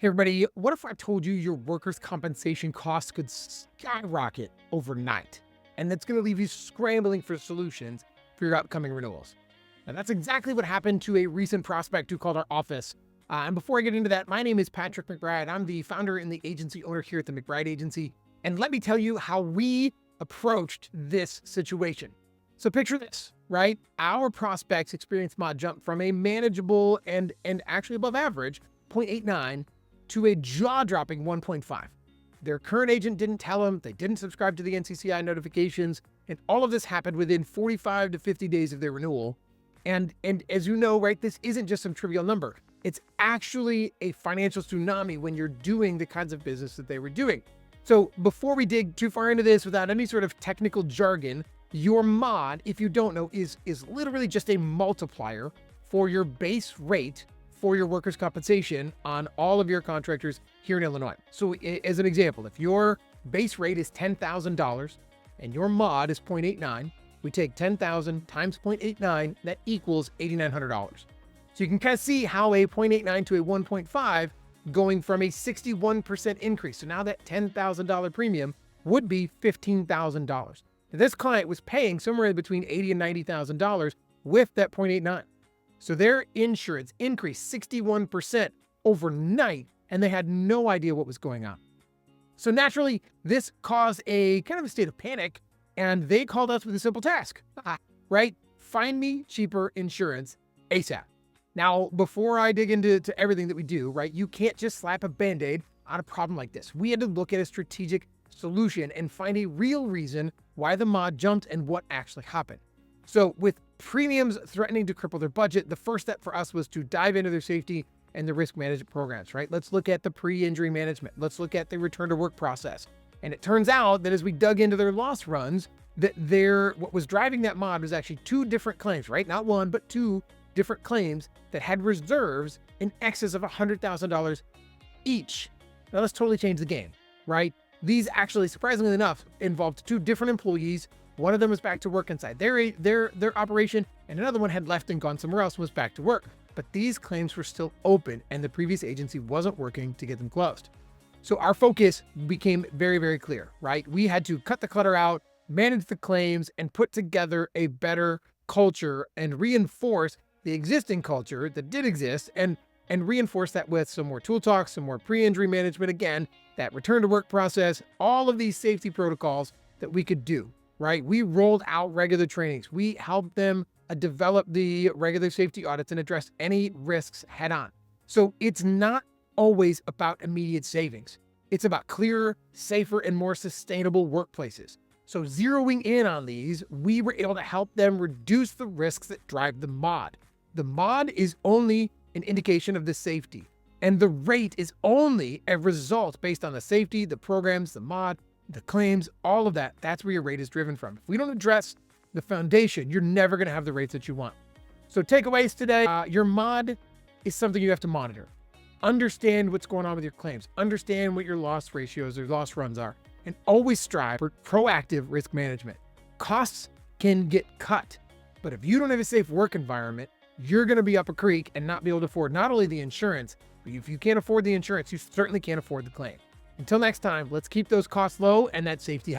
Hey everybody, what if I told you your workers' compensation costs could skyrocket overnight? And that's going to leave you scrambling for solutions for your upcoming renewals. Now, that's exactly what happened to a recent prospect who called our office. And before I get into that, my name is Patrick McBride. I'm the founder and the agency owner here at the McBride Agency. And let me tell you how we approached this situation. So picture this, right? Our prospects experienced mod jump from a manageable and actually above average 0.89 to a jaw-dropping 1.5. Their current agent didn't tell them, they didn't subscribe to the NCCI notifications, and all of this happened within 45 to 50 days of their renewal. And as you know, right, this isn't just some trivial number. It's actually a financial tsunami when you're doing the kinds of business that they were doing. So before we dig too far into this, without any sort of technical jargon, your mod, if you don't know, is literally just a multiplier for your base rate for your workers' compensation on all of your contractors here in Illinois. So as an example, if your base rate is $10,000 and your mod is 0.89, we take 10,000 times 0.89, that equals $8,900. So you can kind of see how a 0.89 to a 1.5 going from a 61% increase. So now that $10,000 premium would be $15,000. This client was paying somewhere between $80,000 and $90,000 with that 0.89. So their insurance increased 61% overnight, and they had no idea what was going on. So naturally, this caused a kind of a state of panic, and they called us with a simple task, right? Find me cheaper insurance ASAP. Now, before I dig into everything that we do, right, you can't just slap a Band-Aid on a problem like this. We had to look at a strategic solution and find a real reason why the mod jumped and what actually happened. So with premiums threatening to cripple their budget, the first step for us was to dive into their safety and the risk management programs, right? Let's look at the pre-injury management. Let's look at the return to work process. And it turns out that as we dug into their loss runs, that what was driving that mod was actually two different claims, right? Not one, but two different claims that had reserves in excess of $100,000 each. Now let's totally change the game, right? These actually, surprisingly enough, involved two different employees. One of them was back to work inside their operation, and another one had left and gone somewhere else and was back to work. But these claims were still open, and the previous agency wasn't working to get them closed. So our focus became very, very clear, right? We had to cut the clutter out, manage the claims, and put together a better culture and reinforce the existing culture that did exist, and reinforce that with some more tool talks, some more pre-injury management, again, that return to work process, all of these safety protocols that we could do. Right? We rolled out regular trainings. We helped them develop the regular safety audits and address any risks head on. So it's not always about immediate savings. It's about clearer, safer, and more sustainable workplaces. So zeroing in on these, we were able to help them reduce the risks that drive the mod. The mod is only an indication of the safety, and the rate is only a result based on the safety, the programs, the mod, the claims, all of that. That's where your rate is driven from. If we don't address the foundation, you're never going to have the rates that you want. So takeaways today, your mod is something you have to monitor. Understand what's going on with your claims. Understand what your loss ratios or loss runs are, and always strive for proactive risk management. Costs can get cut, but if you don't have a safe work environment, you're going to be up a creek and not be able to afford not only the insurance, but if you can't afford the insurance, you certainly can't afford the claim. Until next time, let's keep those costs low and that safety high.